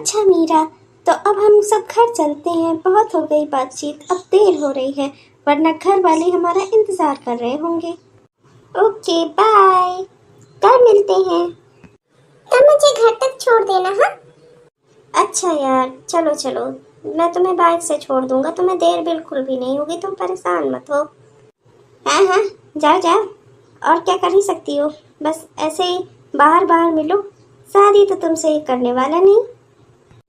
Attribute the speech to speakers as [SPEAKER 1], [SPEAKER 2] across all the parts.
[SPEAKER 1] अच्छा मीरा, तो अब हम सब घर चलते हैं। बहुत हो गई बातचीत, अब देर हो रही है, वरना घर वाले हमारा इंतजार कर रहे होंगे। ओके बाय, कल मिलते हैं।
[SPEAKER 2] तब मुझे घर तक छोड़ देना। हाँ
[SPEAKER 1] अच्छा यार, चलो चलो, मैं तुम्हें बाइक से छोड़ दूंगा, तुम्हें देर बिल्कुल भी नहीं होगी, तुम परेशान मत हो। हाँ हाँ, जाओ जाओ, और क्या कर ही सकती हो, बस ऐसे ही बाहर बाहर मिलो। शादी तो तुमसे ही करने वाला नहीं।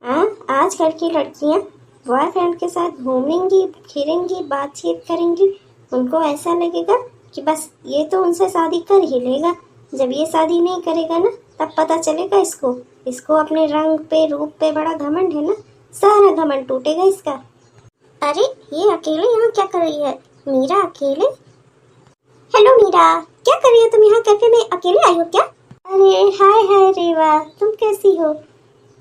[SPEAKER 1] हाँ, आजकल की लड़कियां बॉयफ्रेंड के साथ घूमेंगी फिरेंगी, बातचीत करेंगी, उनको ऐसा लगेगा कि बस ये तो उनसे शादी कर ही लेगा। जब ये शादी नहीं करेगा ना, तब पता चलेगा इसको इसको अपने रंग पे रूप पे बड़ा घमंड है ना, सारा घमंड टूटेगा इसका। अरे ये अकेले यहाँ क्या कर रही है? मीरा अकेले? हेलो मीरा, क्या कर रही हो तुम यहाँ कैफे में? अकेले आई हो क्या? अरे हाय हाय रेवा, तुम कैसी हो?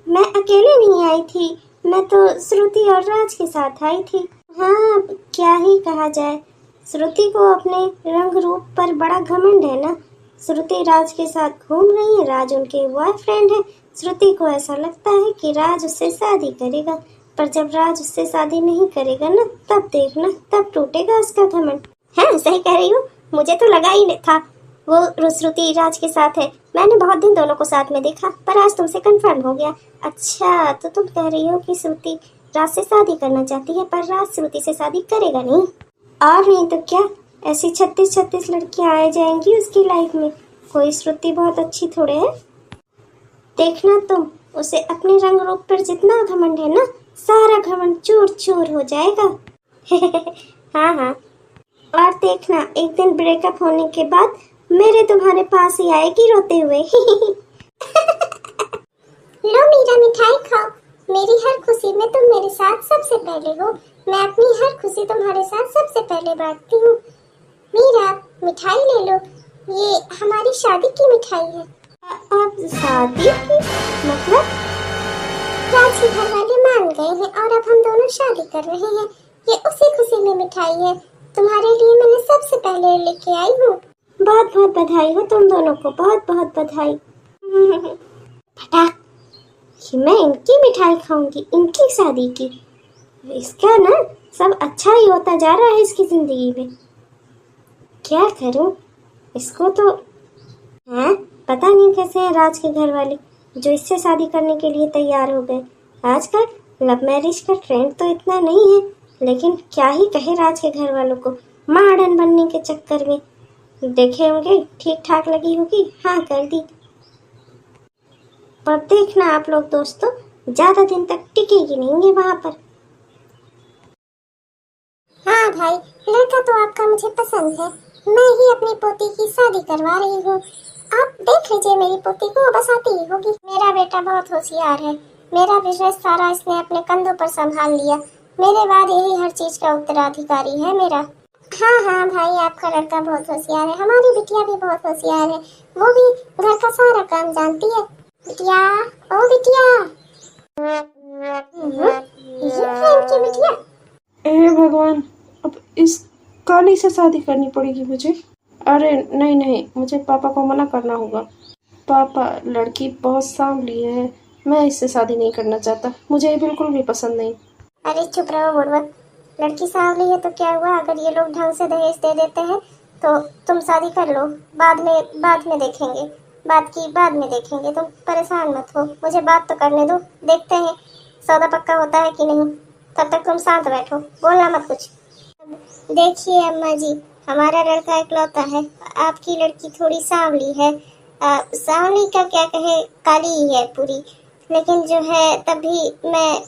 [SPEAKER 1] मैं अकेले नहीं आई थी, मैं तो श्रुति और राज के साथ आई थी। हाँ, क्या ही कहा जाए, श्रुति को अपने रंग रूप पर बड़ा घमंड है ना। श्रुति राज के साथ घूम रही है, राज उनके बॉयफ्रेंड है। श्रुति को ऐसा लगता है कि राज उससे शादी करेगा, पर जब राज उससे शादी नहीं करेगा ना, तब देखना, तब टूटेगा उसका घमंड। हाँ सही कह रही हूँ, मुझे तो लगा ही नहीं था वो श्रुति राज के साथ है। मैंने बहुत दिन दोनों को साथ में देखा, पर आज तुमसे कंफर्म हो गया। अच्छा, तो तुम कह रही हो कि श्रुति राज से शादी करना चाहती है, पर राज श्रुति से शादी करेगा नहीं। और नहीं तो क्या, ऐसी 36 लड़कियां आ जाएंगी उसकी लाइफ में। कोई श्रुति बहुत अच्छी थोड़े है। देखना तुम, उसे अपने रंग रूप पर जितना घमंड है ना, सारा घमंड चूर चूर हो जाएगा। हाँ हाँ, और देखना एक दिन ब्रेकअप होने के बाद मेरे तुम्हारे पास ही आएगी रोते हुए।
[SPEAKER 2] लो मीरा, मिठाई खाओ। मेरी हर खुशी में तुम मेरे साथ सबसे पहले हो। मैं अपनी हर खुशी तुम्हारे साथ सबसे पहले बांटती हूँ। मीरा, मिठाई ले लो, ये हमारी शादी की मिठाई है।
[SPEAKER 1] अब शादी की मतलब?
[SPEAKER 2] राज के घर वाले मान गए हैं और अब हम दोनों शादी कर रहे हैं। ये उसी खुशी में मिठाई है, तुम्हारे लिए मैंने सबसे पहले लेके आई हूँ।
[SPEAKER 1] बहुत बहुत बधाई हो तुम दोनों को, बहुत बहुत बधाई। फटाक, मैं इनकी मिठाई खाऊंगी, इनकी शादी की। इसका ना सब अच्छा ही होता जा रहा है इसकी जिंदगी में। क्या करूं इसको तो। हैं, पता नहीं कैसे हैं राज के घर वाले, जो इससे शादी करने के लिए तैयार हो गए। आजकल लव मैरिज का ट्रेंड तो इतना नहीं है, लेकिन क्या ही कहे राज के घर वालों को, मॉडर्न बनने के चक्कर में देखे होंगे ठीक ठाक लगी होगी, हाँ कर दी। पर देखना आप लोग दोस्तों, ज्यादा दिन तक टिकेगी नहीं है वहां पर।
[SPEAKER 2] हाँ भाई, लड़का तो आपका मुझे पसंद है। मैं ही अपनी पोती की शादी करवा रही हूँ। आप देख लीजिए मेरी पोती को, बस आती ही होगी। मेरा बेटा बहुत होशियार है, मेरा बिजनेस सारा इसने अपने कंधों पर संभाल लिया। मेरे बाद यही हर चीज का उत्तराधिकारी है मेरा। हाँ हाँ भाई, आपका लड़का बहुत होशियार है, हमारी बिटिया भी बहुत होशियार है, वो भी घर का सारा काम जानती है। बिटिया, ओ बिटिया। ये है इनकी बिटिया।
[SPEAKER 3] हे भगवान, अब इस काली से शादी करनी पड़ेगी मुझे। अरे नहीं नहीं, मुझे पापा को मना करना होगा। पापा, लड़की बहुत सांवली है, मैं इससे शादी नहीं करना चाहता, मुझे ये बिल्कुल भी पसंद नहीं।
[SPEAKER 2] अरे चुप रहो बुड़बक, लड़की सांवली है तो क्या हुआ, अगर ये लोग ढंग से दहेज दे देते हैं तो तुम शादी कर लो। बाद में देखेंगे, बात की बाद में देखेंगे, तुम परेशान मत हो, मुझे बात तो करने दो, देखते हैं सौदा पक्का होता है कि नहीं। तब तक तुम शांत बैठो, बोलना मत कुछ। देखिए अम्मा जी, हमारा लड़का इकलौता है, आपकी लड़की थोड़ी सांवली है। सांवली का क्या कहे, काली ही है पूरी, लेकिन जो है तभी मैं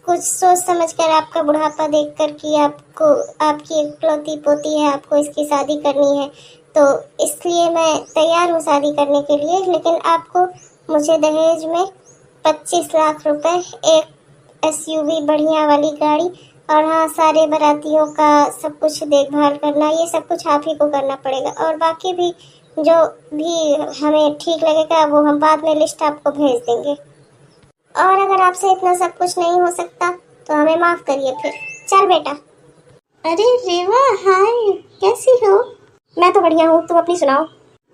[SPEAKER 2] कुछ सोच समझ कर आपका बुढ़ापा देखकर कि आपको आपकी इकलौती पोती है, आपको इसकी शादी करनी है, तो इसलिए मैं तैयार हूँ शादी करने के लिए। लेकिन आपको मुझे दहेज में 25 लाख रुपए, एक SUV बढ़िया वाली गाड़ी, और हाँ सारे बारातियों का सब कुछ देखभाल करना, ये सब कुछ आप ही को करना पड़ेगा। और बाकी भी जो भी हमें ठीक लगेगा वो हम बाद में लिस्ट आपको भेज देंगे। और अगर आपसे इतना सब कुछ नहीं हो सकता तो हमें माफ करिए फिर। चल बेटा।
[SPEAKER 1] अरे रेवा, हाय, कैसी हो? मैं तो बढ़िया हूँ, तुम अपनी सुनाओ।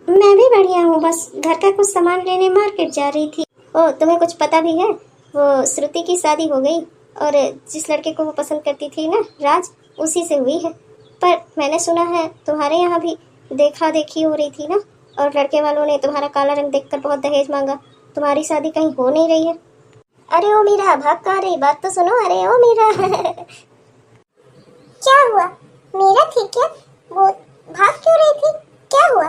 [SPEAKER 1] मैं भी बढ़िया हूँ, बस घर का कुछ सामान लेने मार्केट जा रही थी। ओ, तुम्हें कुछ पता भी है? वो श्रुति की शादी हो गई और जिस लड़के को वो पसंद करती थी ना, राज, उसी से हुई है। पर मैंने सुना है तुम्हारे यहाँ भी देखा देखी हो रही थी ना, और लड़के वालों ने तुम्हारा काला रंग देखकर बहुत दहेज मांगा। तुम्हारी शादी कहीं हो नहीं रही है?
[SPEAKER 2] अरे ओ मीरा, भाग कहाँ रही, बात तो सुनो। अरे ओ मीरा क्या हुआ? मीरा थी क्या? वो भाग क्यों रही थी? क्या हुआ?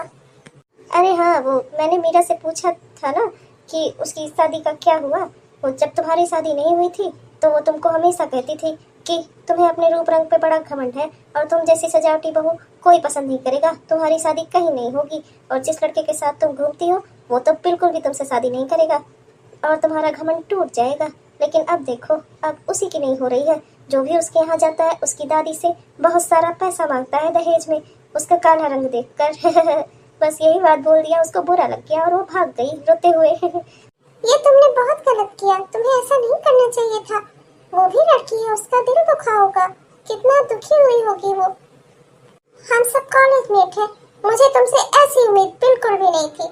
[SPEAKER 1] अरे हाँ, वो मैंने मीरा से पूछा था ना कि उसकी शादी का क्या हुआ। वो जब तुम्हारी शादी नहीं हुई थी तो वो तुमको हमेशा कहती थी कि तुम्हें अपने रूप रंग पे बड़ा घमंड है और तुम जैसी सजावटी बहू कोई पसंद नहीं करेगा, तुम्हारी शादी कहीं नहीं होगी, और जिस लड़के के साथ तुम घूमती हो वो तो बिल्कुल भी तुमसे शादी नहीं करेगा और तुम्हारा घमंड टूट जाएगा। लेकिन अब देखो, अब उसी की नहीं हो रही है। जो भी उसके यहाँ जाता है उसकी दादी से बहुत सारा पैसा मांगता है दहेज में, उसका काला रंग देखकर बस यही बात बोल दिया, उसको बुरा लग गया और वो भाग गई रोते हुए
[SPEAKER 2] ये तुमने बहुत गलत किया, तुम्हें ऐसा नहीं करना चाहिए था। वो भी लड़की है, उसका दिल दुखा होगा, कितना दुखी हुई होगी वो। हम सब कॉलेज में थे, मुझे तुमसे ऐसी उम्मीद बिल्कुल भी नहीं थी।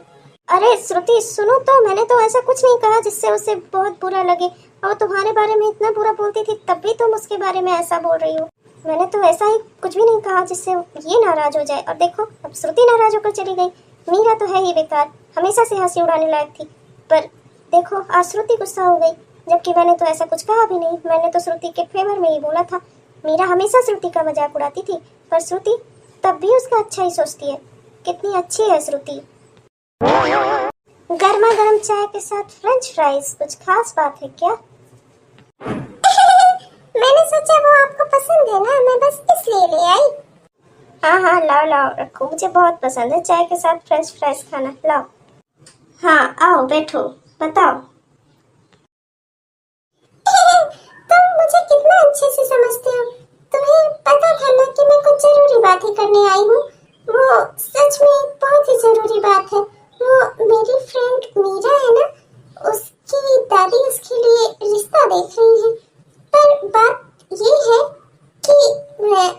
[SPEAKER 1] अरे श्रुति सुनो तो, मैंने तो ऐसा कुछ नहीं कहा जिससे उसे बहुत बुरा लगे, और तुम्हारे बारे में इतना बुरा बोलती थी तब भी तुम उसके बारे में ऐसा बोल रही हो। मैंने तो ऐसा ही कुछ भी नहीं कहा जिससे ये नाराज हो जाए। और देखो, अब श्रुति नाराज होकर चली गई। मीरा तो है ही बेकार, हमेशा से हंसी उड़ाने लायक थी, पर देखो आज श्रुति गुस्सा हो गई, जबकि मैंने तो ऐसा कुछ कहा भी नहीं। मैंने तो श्रुति के फेवर में ही बोला था। मीरा हमेशा श्रुति का मजाक उड़ाती थी, पर श्रुति तब भी उसका अच्छा ही सोचती है। कितनी अच्छी है श्रुति। गर्मा गर्म चाय के साथ फ्रेंच फ्राइज, कुछ खास बात है क्या?
[SPEAKER 2] मैंने सोचा वो आपको पसंद है ना, मैं बस इसलिए ले आई।
[SPEAKER 1] हाँ हाँ, लाओ लाओ रखो, मुझे बहुत पसंद है चाय के साथ फ्रेंच फ्राइज खाना। लाओ। हाँ आओ बैठो, बताओ।
[SPEAKER 2] तुम मुझे कितना अच्छे से समझते हो। तुम्हें पता था ना कि मैं कुछ जरूरी बातें करने आई हूँ। वो सच में बहुत ही जरूरी बात है। वो मेरी फ्रेंड मीरा है ना, उसकी दादी उसके लिए रिश्ता देख रही है। पर बात ये है कि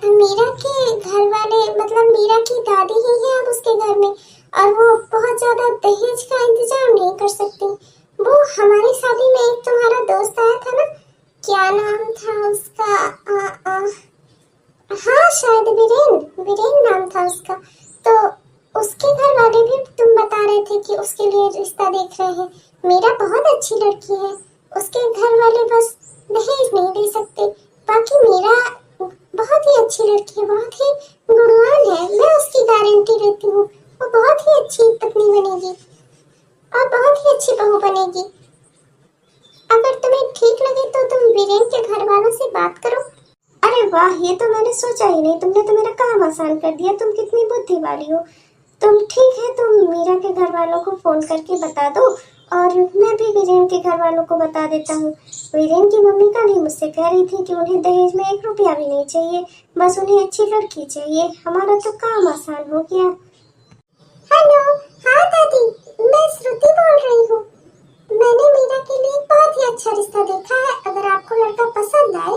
[SPEAKER 2] मीरा के घर वाले, मतलब मीरा की दादी ही है अब उसके घर में, और वो बहुत ज्यादा दहेज का इंतजाम नहीं कर सकती। वो हमारी शादी में एक तुम्हारा दोस्त आया था ना, क्या नाम था उसका? हाँ शायद वीरेन नाम था उसका। तो उसके घर वाले भी तुम बता रहे थे कि उसके लिए रिश्ता देख रहे हैं। मीरा बहुत अच्छी लड़की है, उसके घर वाले बस दहेज नहीं दे सकते। बाकी मीरा बहुत ही अच्छी लड़की है, बहुत ही गुणवान है, मैं उसकी गारंटी लेती हूँ। वो बहुत ही अच्छी पत्नी बनेगी और बहुत ही अच्छी बहू बनेगी। अगर तुम्हें ठीक लगे तो तुम वीरेन के घर वालों से बात करो।
[SPEAKER 1] अरे वाह, ये तो मैंने सोचा ही नहीं। तुमने तो मेरा काम आसान कर दिया। तुम कितनी बुद्धि वाली हो। तुम ठीक है, तुम मीरा के घर वालों को फोन करके बता दो, और मैं भी वीरेन के घर वालों को बता देता हूँ। वीरेन की मम्मी कल ही मुझसे कह रही थी कि उन्हें दहेज में 1 रुपया भी नहीं चाहिए, बस उन्हें अच्छी लड़की चाहिए। हमारा तो काम आसान हो गया।
[SPEAKER 2] हेलो, हाँ दादी, मैं श्रुति बोल रही हूँ। मैंने मीरा के लिए बहुत ही अच्छा रिश्ता देखा है। अगर आपको लड़का पसंद आए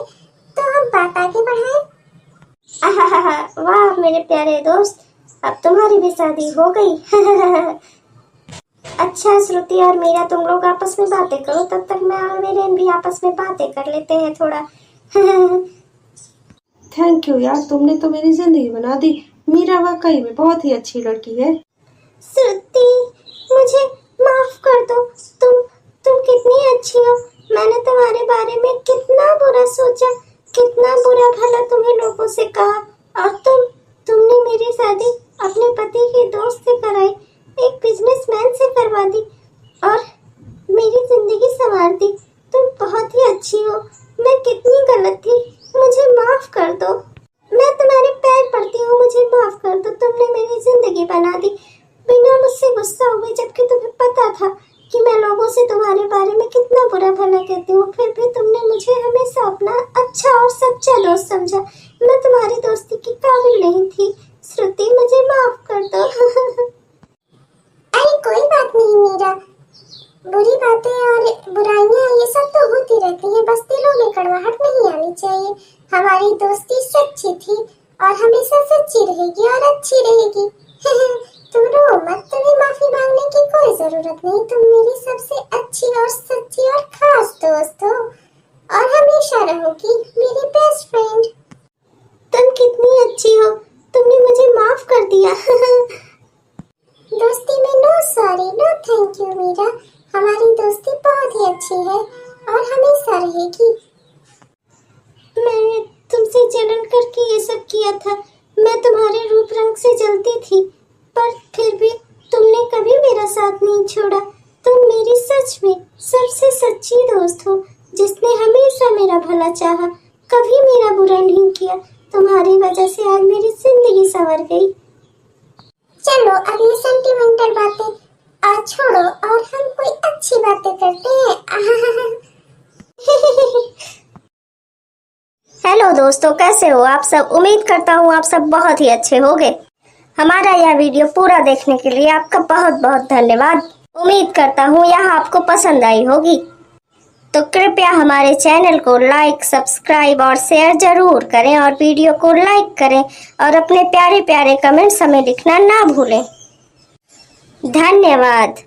[SPEAKER 2] तो हम बात आगे बढ़ाएं।
[SPEAKER 1] वाह मेरे प्यारे दोस्त, अब तुम्हारी भी शादी हो गई। अच्छा श्रुति और मीरा, तुम लोग आपस में बातें करो, तब तक मैं और वीरेन भी आपस में बातें कर लेते हैं थोड़ा।
[SPEAKER 3] थैंक यू यार, तुमने तो मेरी जिंदगी बना दी। मीरा वाकई में बहुत ही अच्छी लड़की है।
[SPEAKER 1] श्रुति मुझे माफ कर दो, तुम कितनी अच्छी हो। मैंने तुम्हारे बारे में कितना बुरा सोचा, कितना बुरा भला तुम्हें लोगों से कहा, और तुमने मेरी शादी अपने पति के दोस्त से कराई, एक बिजनेसमैन से करवा दी और मेरी जिंदगी संवार दी। तुम बहुत ही अच्छी हो। मैं कितनी गलत थी, मुझे माफ कर दो। मैं तुम्हारे पैर पड़ती हूँ, मुझे माफ कर दो। तुमने मेरी जिंदगी बना दी बिना मुझसे गुस्सा हुए, जबकि तुम्हें पता था कि मैं लोगों से तुम्हारे बारे में कितना बुरा भला कहती हूँ। फिर भी तुमने मुझे हमेशा अपना अच्छा और सच्चा दोस्त समझा। मैं तुम्हारी दोस्ती की काबिल नहीं थी। श्रुति मुझे माफ कर दो।
[SPEAKER 2] अरे कोई बात नहीं मीरा, बुरी बातें और बुराइयां ये सब तो होती रहती हैं, बस दिलों में कड़वाहट नहीं आनी चाहिए। हमारी दोस्ती सच्ची थी और हमेशा सच्ची रहेगी और अच्छी रहेगी। तुम रो मत, तुम्हें माफी मांगने की कोई जरूरत नहीं। तुम मेरी सबसे अच्छी और सच्ची और खास दोस्त हो और हमेशा रहोगी मेरी बेस्ट फ्रेंड।
[SPEAKER 1] तुम कितनी अच्छी हो, तुमने मुझे माफ कर दिया।
[SPEAKER 2] दोस्ती में no sorry no thank you Meera. हमारी दोस्ती बहुत ही अच्छी है और हमेशा रहेगी।
[SPEAKER 1] मैं तुमसे जलन करके ये सब किया था। मैं तुम्हारे रूप रंग से जलती थी, पर फिर भी तुमने कभी मेरा साथ नहीं छोड़ा। तुम मेरी सच में सबसे सच्ची दोस्त हो, जिसने हमेशा मेरा भला चाहा, कभी मेरा बुरा नहीं किया। तुम्हारी वजह से आज मेरी जिंदगी संवर गई।
[SPEAKER 2] चलो अब ये सेंटिमेंटल बातें आज छोड़ो और हम कोई अच्छी बातें करते हैं।
[SPEAKER 1] हेलो दोस्तों, कैसे हो आप सब? उम्मीद करता हूँ आप सब बहुत ही अच्छे होंगे। हमारा यह वीडियो पूरा देखने के लिए आपका बहुत बहुत धन्यवाद। उम्मीद करता हूँ यह आपको पसंद आई होगी। तो कृपया हमारे चैनल को लाइक, सब्सक्राइब और शेयर जरूर करें और वीडियो को लाइक करें और अपने प्यारे प्यारे कमेंट्स हमें लिखना ना भूलें। धन्यवाद।